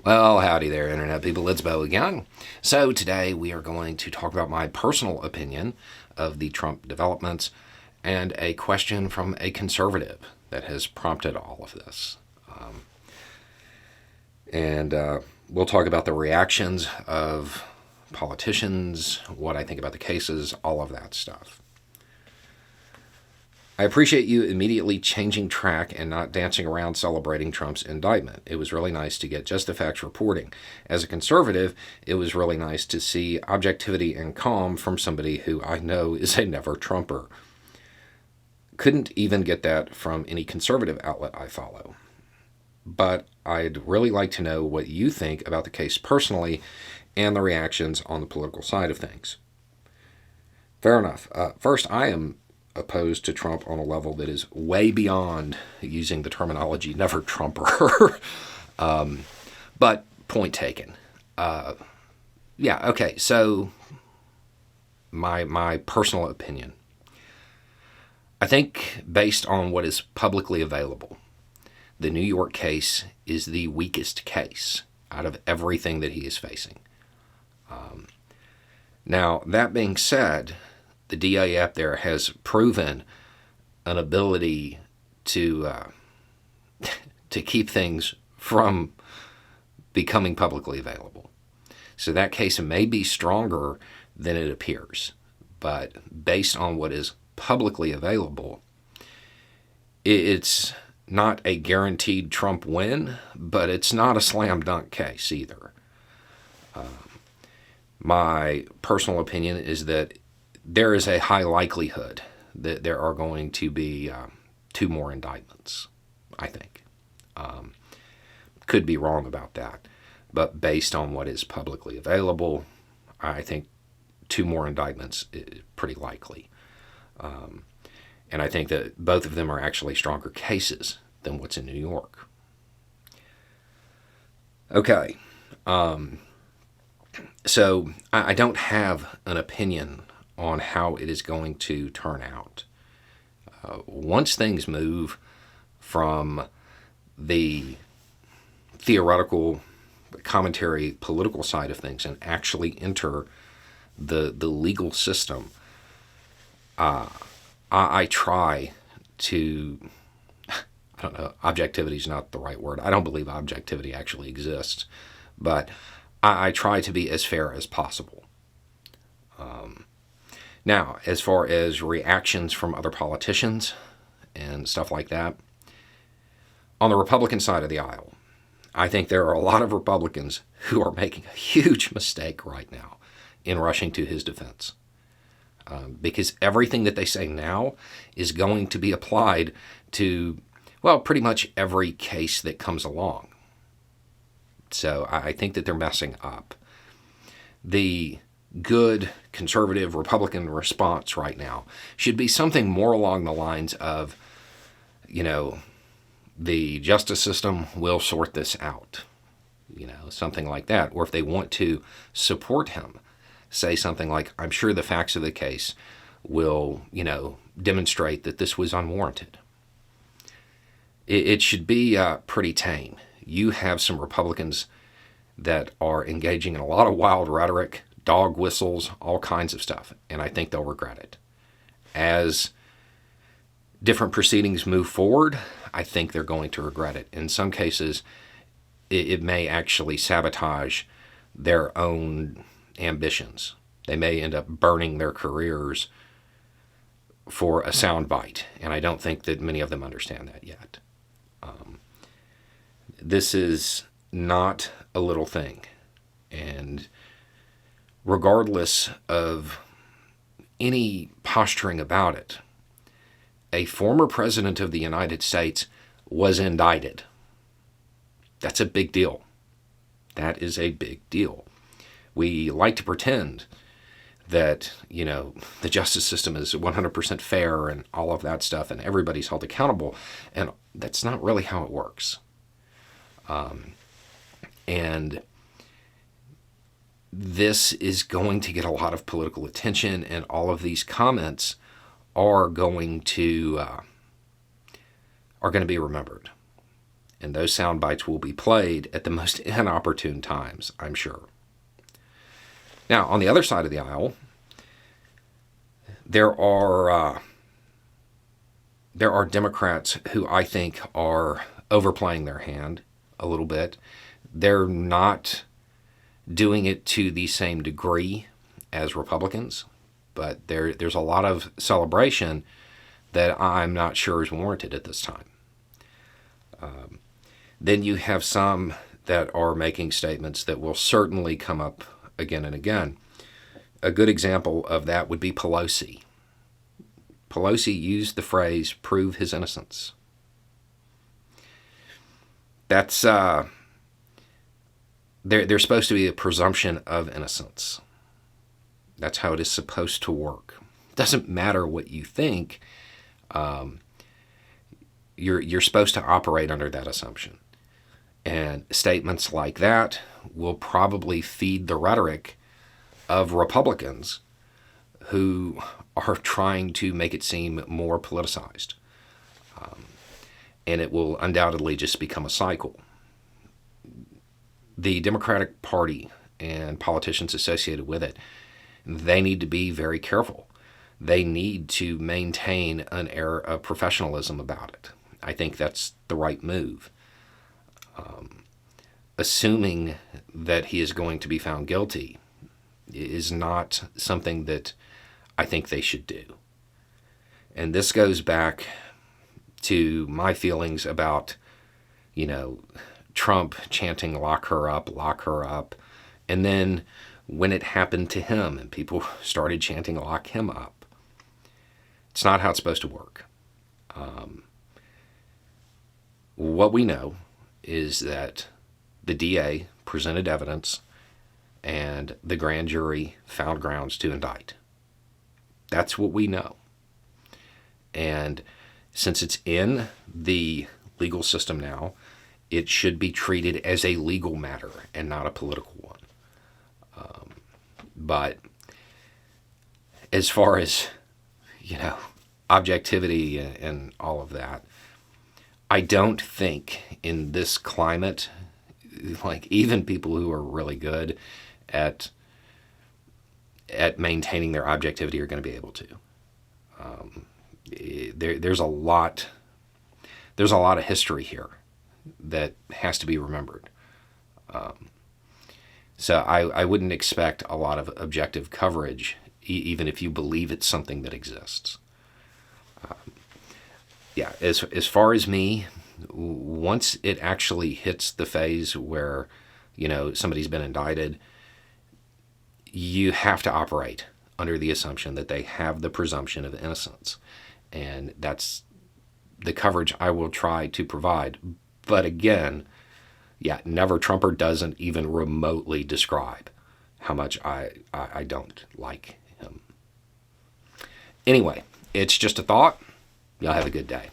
Well, howdy there, Internet people. It's Bo again. So, today we are going to talk about my personal opinion of the Trump developments and a question from a conservative that has prompted all of this. And we'll talk about the reactions of politicians, what I think about the cases, all of that stuff. I appreciate you immediately changing track and not dancing around celebrating Trump's indictment. It was really nice to get just the facts reporting. As a conservative, it was really nice to see objectivity and calm from somebody who I know is a never Trumper. Couldn't even get that from any conservative outlet I follow. But I'd really like to know what you think about the case personally and the reactions on the political side of things. Fair enough. First, I am opposed to Trump on a level that is way beyond using the terminology never Trumper. But point taken. Okay, so my personal opinion. I think based on what is publicly available, the New York case is the weakest case out of everything that he is facing. Now, that being said, the DA up there has proven an ability to to keep things from becoming publicly available. So that case may be stronger than it appears, but based on what is publicly available, it's not a guaranteed Trump win, but it's not a slam dunk case either. My personal opinion is that there is a high likelihood that there are going to be two more indictments, I think. Could be wrong about that, but based on what is publicly available, I think two more indictments is pretty likely. And I think that both of them are actually stronger cases than what's in New York. Okay. So I don't have an opinion on how it is going to turn out. Once things move from the theoretical commentary, political side of things, and actually enter the legal system, I try to, I don't know, objectivity is not the right word. I don't believe objectivity actually exists, but I try to be as fair as possible. Now, as far as reactions from other politicians and stuff like that, on the Republican side of the aisle, I think there are a lot of Republicans who are making a huge mistake right now in rushing to his defense. Because everything that they say now is going to be applied to, well, pretty much every case that comes along. So I think that they're messing up. The good conservative Republican response right now should be something more along the lines of, the justice system will sort this out, something like that. Or if they want to support him, say something like, I'm sure the facts of the case will, demonstrate that this was unwarranted. It should be pretty tame. You have some Republicans that are engaging in a lot of wild rhetoric, dog whistles, all kinds of stuff, and I think they'll regret it. As different proceedings move forward, I think they're going to regret it. In some cases, it may actually sabotage their own ambitions. They may end up burning their careers for a soundbite, and I don't think that many of them understand that yet. This is not a little thing, and regardless of any posturing about it, a former president of the United States was indicted. That's a big deal. That is a big deal. We like to pretend that, the justice system is 100% fair and all of that stuff, and everybody's held accountable, and that's not really how it works. And this is going to get a lot of political attention, and all of these comments are going to be remembered. And those sound bites will be played at the most inopportune times, I'm sure. Now, on the other side of the aisle, there are Democrats who I think are overplaying their hand a little bit. They're not doing it to the same degree as Republicans, but there's a lot of celebration that I'm not sure is warranted at this time. Then you have some that are making statements that will certainly come up again and again. A good example of that would be Pelosi. Pelosi used the phrase, "prove his innocence." That's, there's supposed to be a presumption of innocence. That's how it is supposed to work. It doesn't matter what you think. You're supposed to operate under that assumption. And statements like that will probably feed the rhetoric of Republicans who are trying to make it seem more politicized. And it will undoubtedly just become a cycle. The Democratic Party and politicians associated with it, they need to be very careful. They need to maintain an air of professionalism about it. I think that's the right move. Assuming that he is going to be found guilty is not something that I think they should do. And this goes back to my feelings about, Trump chanting lock her up. And then when it happened to him and people started chanting lock him up, it's not how it's supposed to work. What we know is that the DA presented evidence and the grand jury found grounds to indict. That's what we know. And since it's in the legal system now, it should be treated as a legal matter and not a political one. But as far as, objectivity and all of that, I don't think in this climate, even people who are really good at maintaining their objectivity are going to be able to. There's a lot of history here that has to be remembered. So I wouldn't expect a lot of objective coverage, even if you believe it's something that exists. As far as me, once it actually hits the phase where, somebody's been indicted, you have to operate under the assumption that they have the presumption of innocence. And that's the coverage I will try to provide. But again, Never Trumper doesn't even remotely describe how much I don't like him. Anyway, it's just a thought. Y'all have a good day.